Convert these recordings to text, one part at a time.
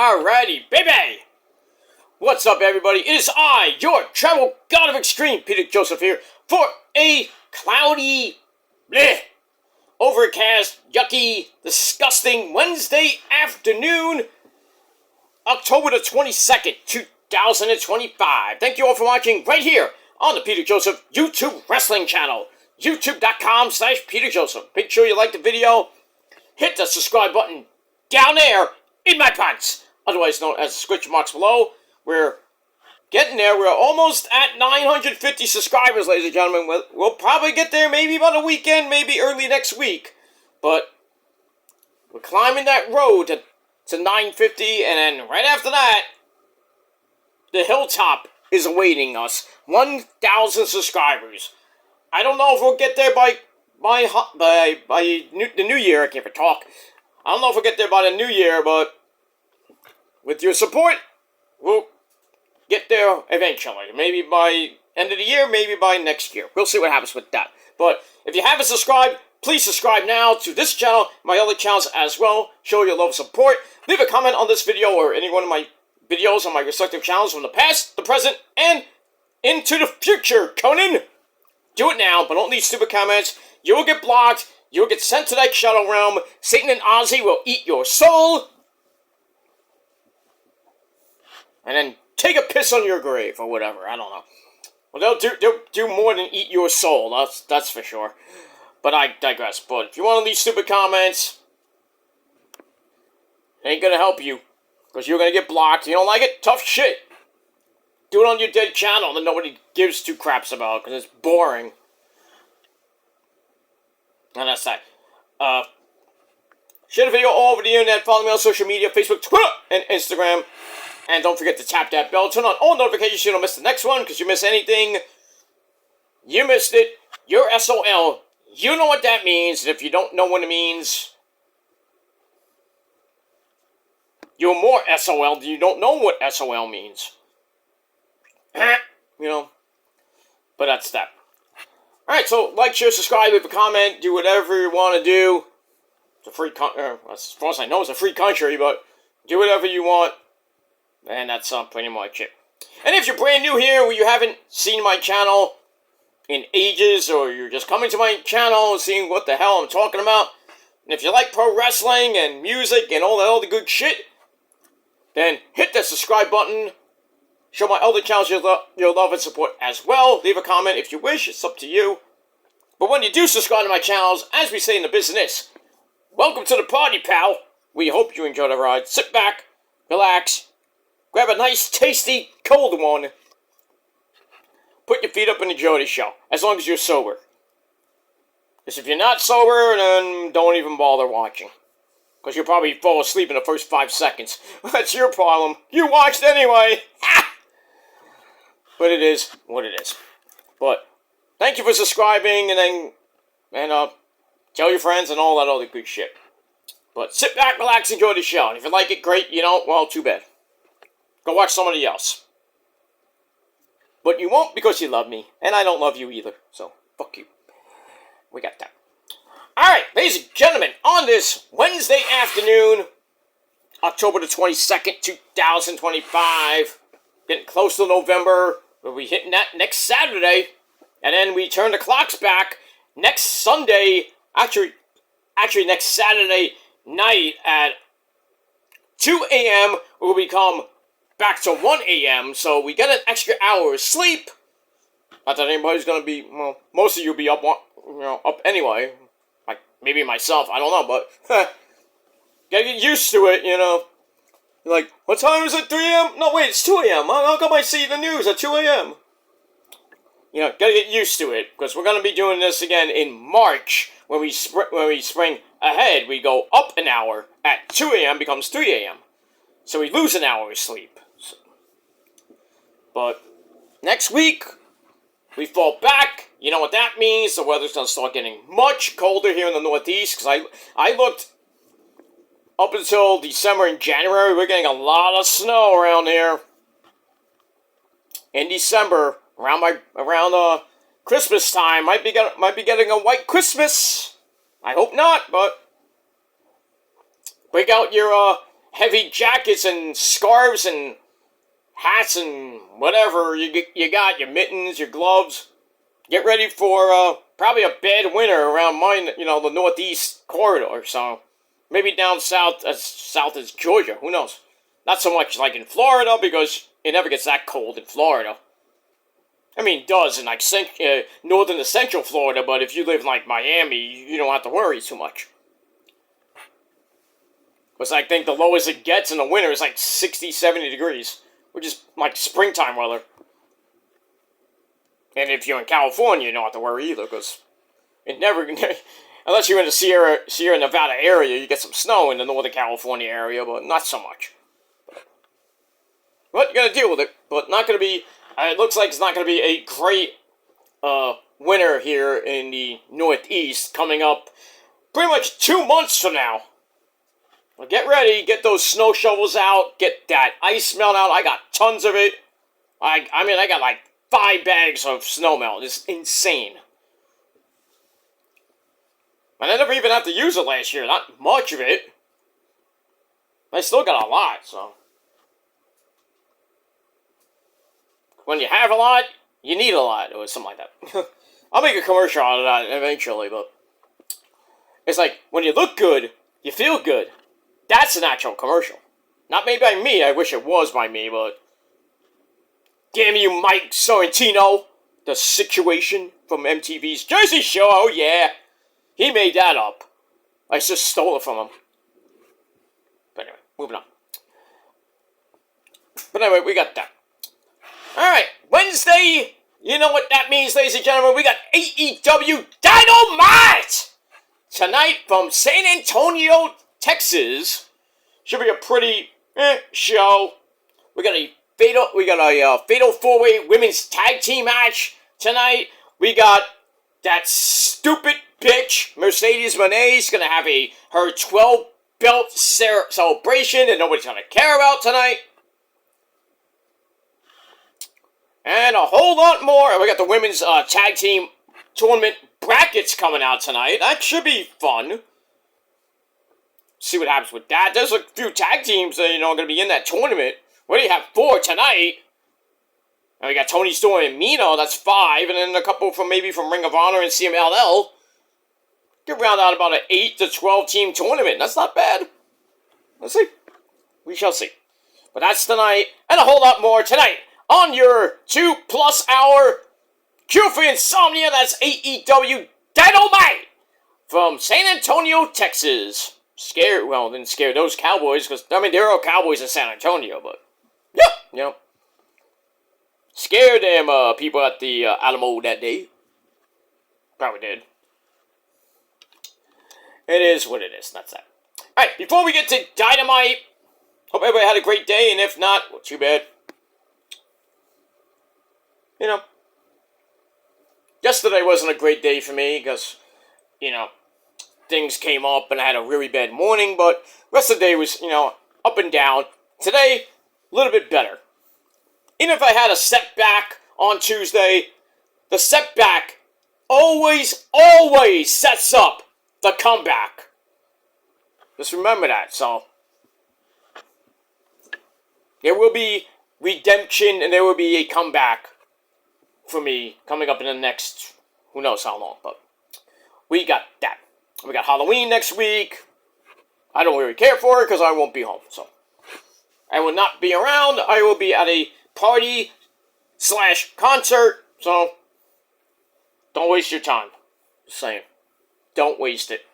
Alrighty, baby! What's up, everybody? It is I, your travel god of extreme, Peter Joseph here, for a cloudy, overcast, yucky, disgusting Wednesday afternoon, October the 22nd, 2025. Thank you all for watching right here on the Peter Joseph YouTube Wrestling Channel, youtube.com/Peter Joseph. Make sure you like the video, hit the subscribe button down there in my pants, otherwise known as the squidge marks below. We're getting there. We're almost at 950 subscribers, ladies and gentlemen. We'll probably get there maybe about a weekend, maybe early next week. But we're climbing that road to 950, and then right after that, the hilltop is awaiting us. 1,000 subscribers. I don't know if we'll get there by the new year. I can't even talk. I don't know if we'll get there by the new year, but with your support, we'll get there eventually. Maybe by end of the year, maybe by next year. We'll see what happens with that. But if you haven't subscribed, please subscribe now to this channel, my other channels as well. Show your love and support. Leave a comment on this video or any one of my videos on my respective channels from the past, the present, and into the future, Conan. Do it now, but don't leave stupid comments. You will get blocked. You will get sent to that shadow realm. Satan and Ozzy will eat your soul. And then take a piss on your grave, or whatever, I don't know. Well, they'll do more than eat your soul, that's for sure. But I digress. But if you want to leave stupid comments, it ain't gonna help you. Because you're gonna get blocked. You don't like it? Tough shit. Do it on your dead channel that nobody gives two craps about, because it's boring. And that's that. Share the video all over the internet. Follow me on social media, Facebook, Twitter, and Instagram. And don't forget to tap that bell. Turn on all notifications so you don't miss the next one. Because you miss anything, you missed it. You're SOL. You know what that means. And if you don't know what it means, you're more SOL than you don't know what SOL means. You know. But that's that. Alright, so like, share, subscribe, leave a comment. Do whatever you want to do. It's a free country. As far as I know, it's a free country. But do whatever you want. And that's pretty much it. And if you're brand new here, or you haven't seen my channel in ages, or you're just coming to my channel and seeing what the hell I'm talking about, and if you like pro wrestling and music and all that other good shit, then hit that subscribe button. Show my other channels your love and support as well. Leave a comment if you wish. It's up to you. But when you do subscribe to my channels, as we say in the business, welcome to the party, pal. We hope you enjoy the ride. Sit back, relax, grab a nice, tasty, cold one. Put your feet up and enjoy the show, as long as you're sober. Because if you're not sober, then don't even bother watching. Because you'll probably fall asleep in the first 5 seconds. That's your problem. You watched anyway. But it is what it is. But thank you for subscribing, and tell your friends and all that other good shit. But sit back, relax, enjoy the show. And if you like it, great. You don't, well, too bad. Go watch somebody else. But you won't because you love me. And I don't love you either. So, fuck you. We got that. Alright, ladies and gentlemen, on this Wednesday afternoon, October the 22nd, 2025, getting close to November, we'll be hitting that next Saturday, and then we turn the clocks back next Sunday, actually next Saturday night at 2 a.m. we'll become back to 1 a.m., so we get an extra hour of sleep. Not that anybody's gonna be, well, most of you will be up, up anyway. Like, maybe myself, I don't know, but, gotta get used to it, you know. You're like, what time is it, 3 a.m.? No, wait, it's 2 a.m. How come I see the news at 2 a.m.? You know, gotta get used to it, because we're gonna be doing this again in March, when we spring ahead. We go up an hour at 2 a.m. becomes 3 a.m. So we lose an hour of sleep. But next week, we fall back. You know what that means. The weather's going to start getting much colder here in the Northeast. Because I looked up until December and January. We're getting a lot of snow around here. In December, around Christmas time, might be getting a white Christmas. I hope not, but break out your heavy jackets and scarves and hats and whatever you got, your mittens, your gloves. Get ready for probably a bad winter around mine, the northeast corridor. So maybe down south, as south as Georgia. Who knows? Not so much like in Florida because it never gets that cold in Florida. I mean, it does in like northern to central Florida, but if you live in like Miami, you don't have to worry too much. Because I think the lowest it gets in the winter is like 60, 70 degrees, which is like springtime weather. And if you're in California, you don't have to worry either, because it never, unless you're in the Sierra Nevada area, you get some snow in the Northern California area, but not so much. But you're going to deal with it, but not going to be, it looks like it's not going to be a great winter here in the Northeast coming up pretty much 2 months from now. Well, get ready, get those snow shovels out, get that ice melt out. I got tons of it. I got like 5 bags of snow melt. It's insane. And I never even had to use it last year. Not much of it. I still got a lot, so. When you have a lot, you need a lot, or something like that. I'll make a commercial out of that eventually, but. It's like, when you look good, you feel good. That's an actual commercial. Not made by me, I wish it was by me, but... Damn you, Mike Sorrentino! The Situation from MTV's Jersey Shore, oh yeah! He made that up. I just stole it from him. But anyway, moving on. But anyway, we got that. Alright, Wednesday, you know what that means, ladies and gentlemen. We got AEW Dynamite! Tonight from San Antonio, Texas. Should be a pretty show. We got a fatal 4-way women's tag team match tonight. We got that stupid bitch Mercedes Moné's gonna have her 12 belt celebration that nobody's gonna care about tonight. And a whole lot more. We got the women's tag team tournament brackets coming out tonight. That should be fun. See what happens with that. There's a few tag teams that, are going to be in that tournament. We already have 4 tonight. And we got Toni Storm and Mino, that's 5. And then a couple from Ring of Honor and CMLL. Could round out about an 8 to 12 team tournament. That's not bad. Let's see. We shall see. But that's tonight. And a whole lot more tonight on your 2+ hour Cure for Insomnia. That's AEW Dynamite from San Antonio, Texas. Didn't scare those Cowboys, because, there are Cowboys in San Antonio, but, yeah, scared them people at the Alamo that day. Probably did. It is what it is, that's that. Alright, before we get to Dynamite, hope everybody had a great day, and if not, well, too bad. Yesterday wasn't a great day for me, because, things came up and I had a really bad morning, but the rest of the day was, up and down. Today, a little bit better. Even if I had a setback on Tuesday, the setback always sets up the comeback. Just remember that, so. There will be redemption and there will be a comeback for me coming up in the next, who knows how long, but we got that. We got Halloween next week. I don't really care for it because I won't be home. So I will not be around. I will be at a party/concert. So don't waste your time. Just saying. Don't waste it.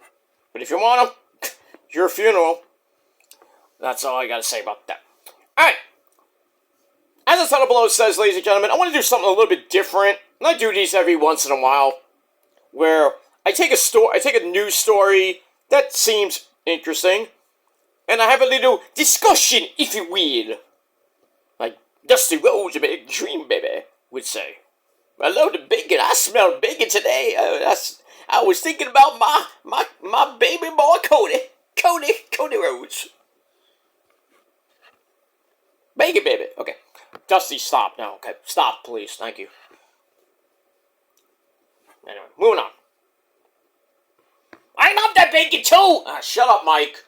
But if you want to, your funeral. That's all I got to say about that. Alright. As the title below says, ladies and gentlemen, I want to do something a little bit different. And I do these every once in a while. Where I take a news story that seems interesting, and I have a little discussion, if you will. Like Dusty Rhodes, a big dream baby, would say. I love the bacon. I smell bacon today. I was thinking about my baby boy Cody Rhodes. Bacon baby. Okay. Dusty, stop now. Okay, stop, please. Thank you. Anyway, moving on. I love that bacon too! Shut up, Mike.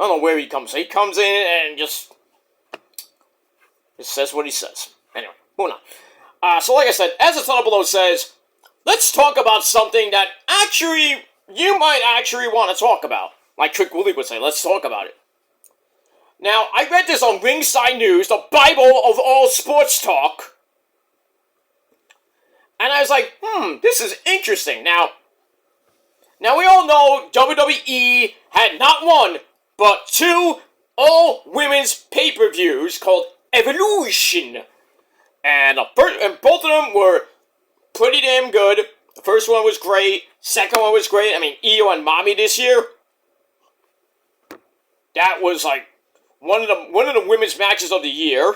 I don't know where he comes in. He comes in and just says what he says. Anyway, moving on. So like I said, as the title below says, let's talk about something that actually you might actually want to talk about. Like Trick Willie would say, let's talk about it. Now, I read this on Ringside News, the Bible of all sports talk. And I was like, this is interesting. Now we all know WWE had not one, but 2 all-women's pay-per-views called Evolution. And both of them were pretty damn good. The first one was great. Second one was great. I mean, Io and Mommy this year. That was like one of the women's matches of the year.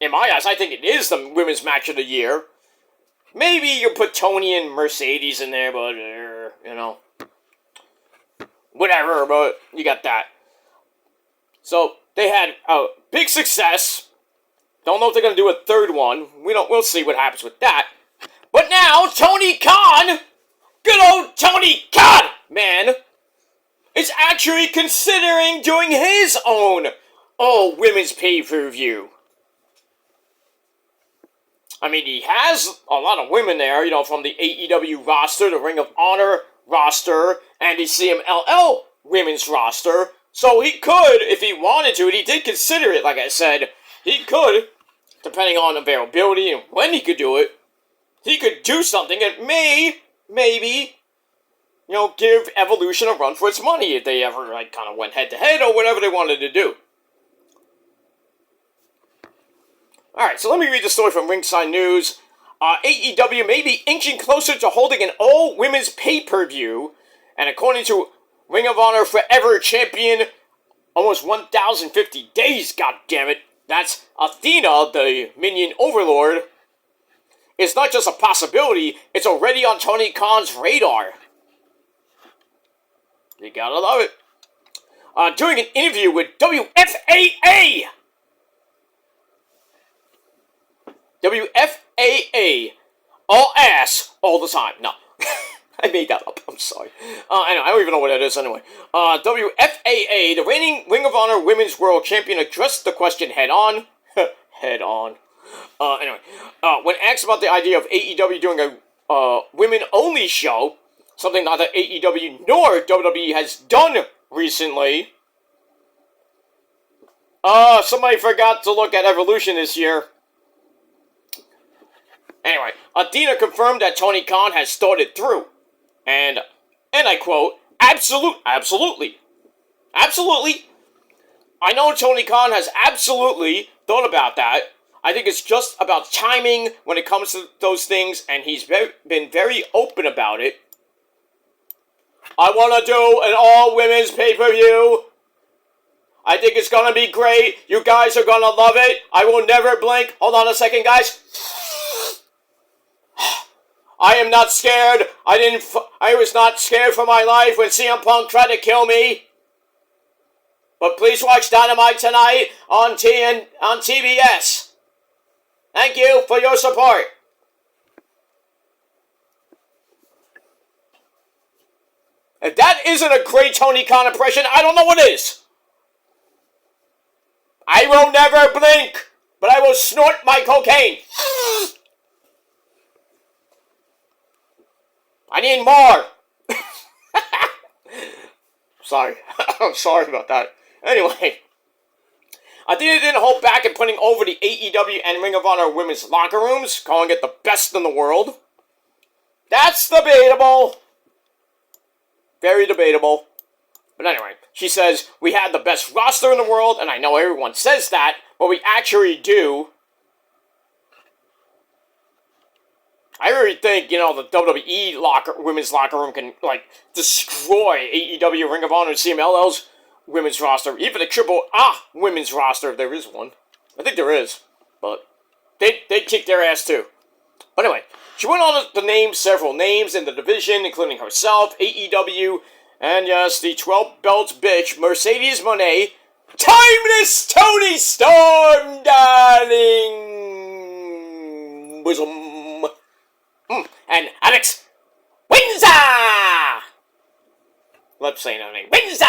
In my eyes, I think it is the women's match of the year. Maybe you put Tony and Mercedes in there, but, you know. Whatever, but you got that. So, they had a big success. Don't know if they're going to do a third one. We'll see what happens with that. But now, Tony Khan, good old Tony Khan, man, is actually considering doing his own all-women's pay-per-view. I mean, he has a lot of women there, you know, from the AEW roster, the Ring of Honor roster, and the CMLL women's roster. So he could, if he wanted to, and he did consider it, like I said, he could, depending on availability and when he could do it, he could do something that maybe, you know, give Evolution a run for its money if they ever, like, kind of went head-to-head or whatever they wanted to do. Alright, so let me read the story from Ringside News. AEW may be inching closer to holding an all-women's pay-per-view, and according to Ring of Honor Forever Champion, almost 1,050 days, goddammit, that's Athena, the Minion Overlord, it's not just a possibility, it's already on Tony Khan's radar. You gotta love it. During an interview with WFAA, all ass, all the time. No, I made that up. I'm sorry. Anyway, I don't even know what that is anyway. WFAA, the reigning Ring of Honor Women's World Champion, addressed the question head on. Head on. Anyway, when asked about the idea of AEW doing a women-only show, something neither AEW nor WWE has done recently, somebody forgot to look at Evolution this year. Anyway, Athena confirmed that Tony Khan has thought it through. And I quote, absolutely. I know Tony Khan has absolutely thought about that. I think it's just about timing when it comes to those things, and he's been very open about it. I want to do an all-women's pay-per-view. I think it's going to be great. You guys are going to love it. I will never blink. Hold on a second, guys. I am not scared. I was not scared for my life when CM Punk tried to kill me. But please watch Dynamite tonight on TBS. Thank you for your support. If that isn't a great Tony Khan impression, I don't know what is. I will never blink, but I will snort my cocaine. I need more. Sorry. I'm sorry about that. Anyway, Athena didn't hold back in putting over the AEW and Ring of Honor women's locker rooms, calling it the best in the world. That's debatable. Very debatable. But anyway, she says, we had the best roster in the world, and I know everyone says that, but we actually do. I really think, you know, the WWE women's locker room can, like, destroy AEW, Ring of Honor, and CMLL's women's roster. Even the Triple A women's roster, if there is one. I think there is. But they kick their ass, too. But anyway, she went on to name several names in the division, including herself, AEW, and yes, the 12 belts bitch, Mercedes Moné, Timeless Tony Storm, darling, bosom, and Alex Windsor. Let's say her name. Windsor!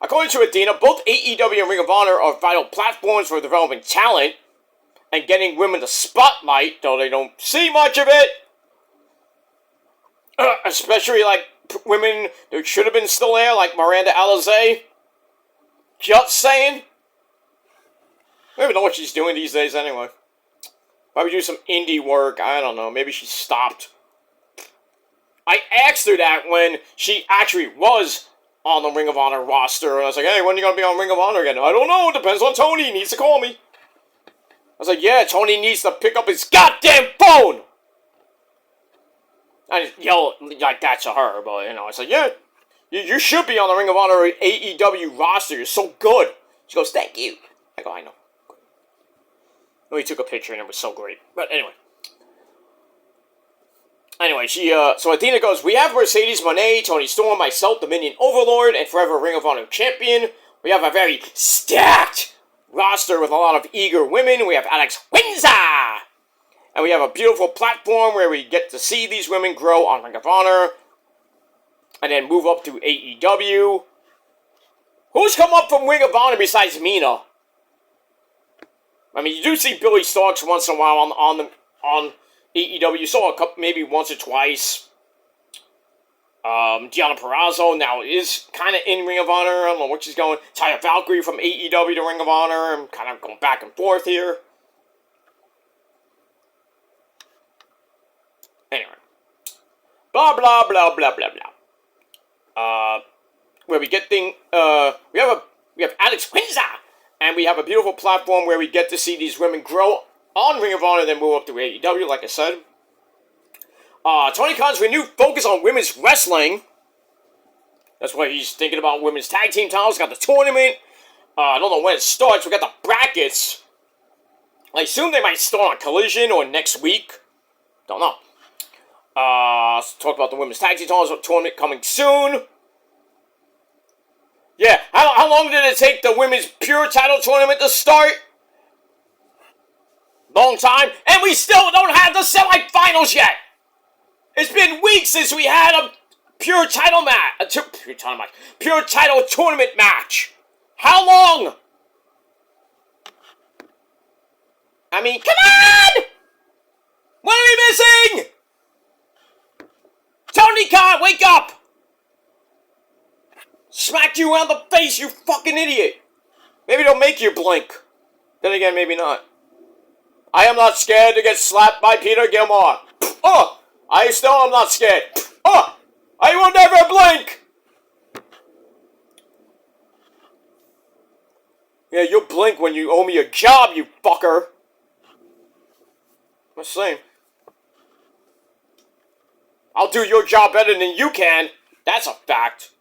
According to Athena, both AEW and Ring of Honor are vital platforms for developing talent and getting women the spotlight, though they don't see much of it. Especially, like, women that should have been still there, like Miranda Alizé. Just saying. I don't even know what she's doing these days anyway. Probably do some indie work. I don't know. Maybe she stopped. I asked her that when she actually was on the Ring of Honor roster. And I was like, hey, when are you going to be on Ring of Honor again? I don't know. It depends on Tony. He needs to call me. I was like, yeah, Tony needs to pick up his goddamn phone. I just yelled like that to her. But, you know, I said, yeah, you should be on the Ring of Honor AEW roster. You're so good. She goes, thank you. I go, I know. We took a picture and it was so great. But anyway. So Athena goes, we have Mercedes Moné, Toni Storm, myself, Dominion Overlord, and forever Ring of Honor champion. We have a very stacked roster with a lot of eager women. We have Alex Windsor! And we have a beautiful platform where we get to see these women grow on Ring of Honor. And then move up to AEW. Who's come up from Ring of Honor besides Mina? I mean, you do see Billy Starks once in a while on AEW. You saw a couple, maybe once or twice. Deonna Purrazzo now is kind of in Ring of Honor. I don't know where she's going. Taya Valkyrie from AEW to Ring of Honor. I'm kind of going back and forth here. Anyway. Blah, blah, blah, blah, blah, blah. Where we get we have Alex Windsor. And we have a beautiful platform where we get to see these women grow on Ring of Honor, then move up to AEW, like I said. Tony Khan's renewed focus on women's wrestling. That's why he's thinking about women's tag team titles. Got the tournament. I don't know when it starts. We got the brackets. I assume they might start on Collision or next week. Don't know. Talk about the women's tag team titles tournament coming soon. Yeah, how long did it take the women's pure title tournament to start? Long time, and we still don't have the semifinals yet. It's been weeks since we had a pure title pure title tournament match. How long? I mean, come on! What are we missing? Tony Khan, wake up! Smack you around the face, you fucking idiot! Maybe they'll make you blink. Then again, maybe not. I am not scared to get slapped by Peter Gilmore. I still am not scared. I will never blink! Yeah, you'll blink when you owe me a job, you fucker. I'm just saying. I'll do your job better than you can. That's a fact.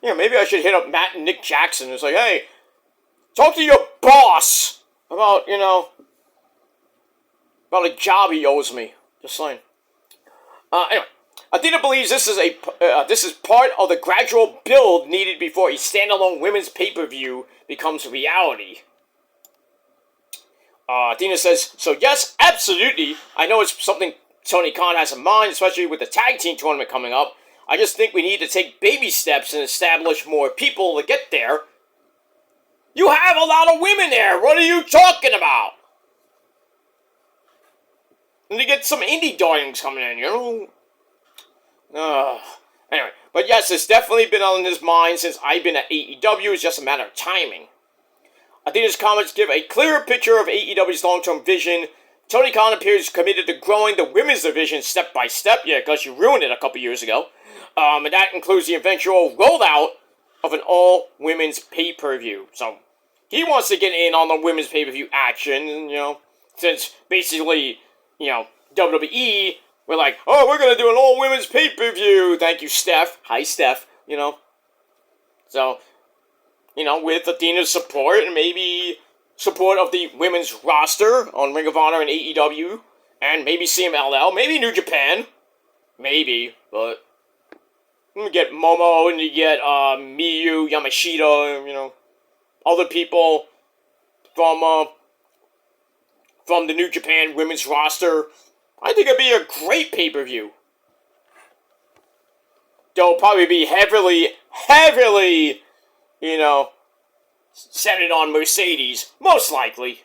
Yeah, maybe I should hit up Matt and Nick Jackson. It's like, hey, talk to your boss about, about a job he owes me. Just saying. Anyway, Athena believes this is part of the gradual build needed before a standalone women's pay-per-view becomes reality. Athena says, so yes, absolutely. I know it's something Tony Khan has in mind, especially with the tag team tournament coming up. I just think we need to take baby steps and establish more people to get there. You have a lot of women there. What are you talking about? And to get some indie darlings coming in, Anyway, but yes, it's definitely been on his mind since I've been at AEW. It's just a matter of timing. I think his comments give a clearer picture of AEW's long-term vision. Tony Khan appears committed to growing the women's division step by step. Yeah, because you ruined it a couple years ago. And that includes the eventual rollout of an all-women's pay-per-view. So, he wants to get in on the women's pay-per-view action, since basically, WWE, we're like, oh, we're going to do an all-women's pay-per-view. Thank you, Steph. Hi, Steph, So, with Athena's support and maybe support of the women's roster on Ring of Honor and AEW, and maybe CMLL, maybe New Japan, maybe, but you get Momo and you get Miyu, Yamashita, other people from the New Japan women's roster. I think it'd be a great pay-per-view. they'll probably be heavily, you know, centered on Mercedes, most likely.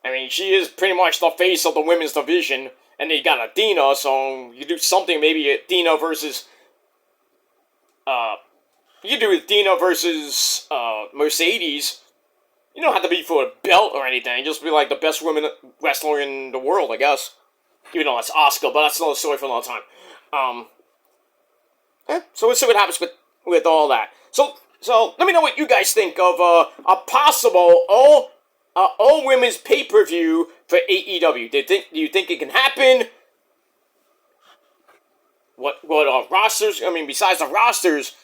I mean, she is pretty much the face of the women's division, and they got Athena, so you do something, maybe Athena versus, you do Athena versus, Mercedes. You don't have to be for a belt or anything, just be like the best women wrestler in the world, I guess. Even though that's Asuka, but that's another story for another time. So we'll see what happens with all that. So let me know what you guys think of a possible all women's pay-per-view for AEW. Do you think it can happen? What rosters? I mean, besides the rosters,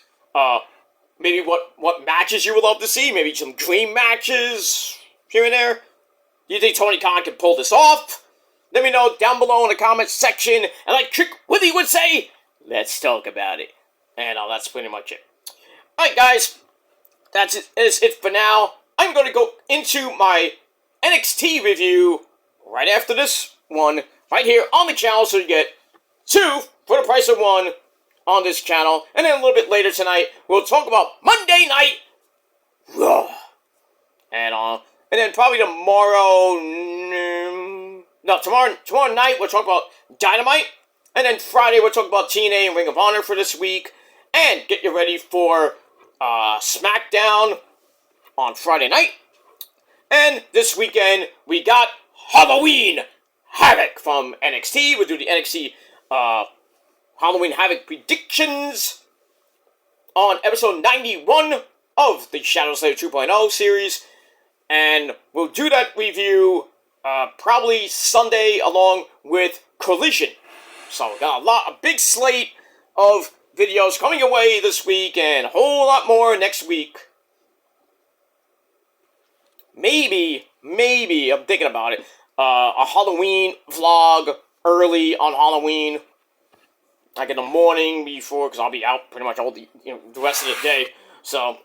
maybe what matches you would love to see? Maybe some dream matches here and there. Do you think Tony Khan can pull this off? Let me know down below in the comments section. And like Trick Willie would say, let's talk about it. And that's pretty much it. Alright, guys. That's it for now. I'm going to go into my NXT review right after this one, right here on the channel, so you get 2 for the price of 1 on this channel. And then a little bit later tonight, we'll talk about Monday Night Raw. And then probably tomorrow night we'll talk about Dynamite. And then Friday we'll talk about TNA and Ring of Honor for this week. And get you ready for SmackDown on Friday night. And this weekend we got Halloween Havoc from NXT. We'll do the NXT Halloween Havoc predictions on episode 91 of the Shadow Slayer 2.0 series. And we'll do that review probably Sunday along with Collision. So we got a big slate of videos coming your way this week and a whole lot more next week. Maybe, I'm thinking about it, a Halloween vlog early on Halloween. Like in the morning before, because I'll be out pretty much all the rest of the day. So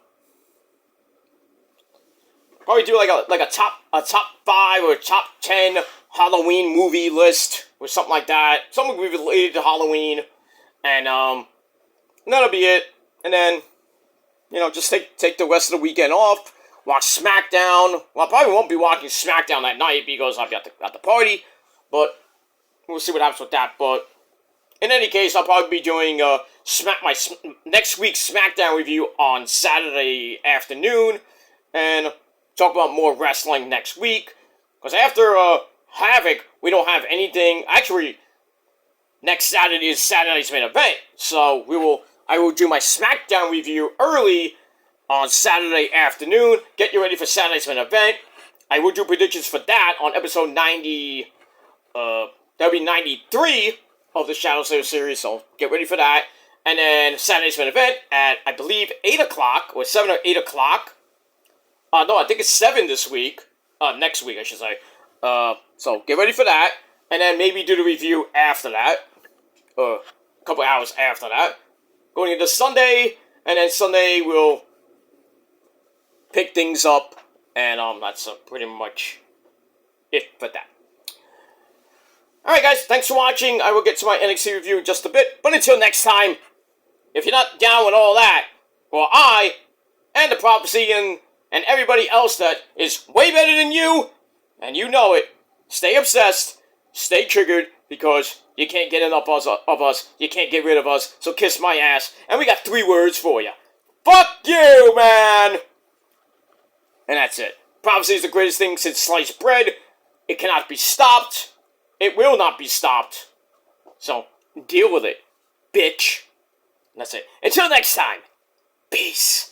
probably do like a top 5 or top 10 Halloween movie list or something like that. Something related to Halloween, and that'll be it. And then just take the rest of the weekend off. Watch SmackDown. Well, I probably won't be watching SmackDown that night because I'll be at the party. But we'll see what happens with that. But in any case, I'll probably be doing my next week's SmackDown review on Saturday afternoon, and talk about more wrestling next week. Because after Havoc, we don't have anything. Actually, next Saturday is Saturday's main event, so I will do my SmackDown review early on Saturday afternoon. Get you ready for Saturday's main event. I will do predictions for that on episode 90. That'll be 93 of the Shadow Slayer series, so get ready for that. And then Saturday's main event at, I believe, 8 o'clock, or 7 or 8 o'clock. No, I think it's 7 this week. Next week, I should say. So get ready for that. And then maybe do the review after that. A couple hours after that. Going into Sunday, and then Sunday we'll pick things up. And that's pretty much it for that. Alright guys, thanks for watching. I will get to my NXT review in just a bit. But until next time, if you're not down with all that, well, I, and the Prophecy, and everybody else that is way better than you, and you know it, stay obsessed, stay triggered, because you can't get enough of us, you can't get rid of us, so kiss my ass. And we got 3 words for you. Fuck you, man! And that's it. Prophecy is the greatest thing since sliced bread. It cannot be stopped. It will not be stopped. So, deal with it, bitch. And that's it. Until next time, peace.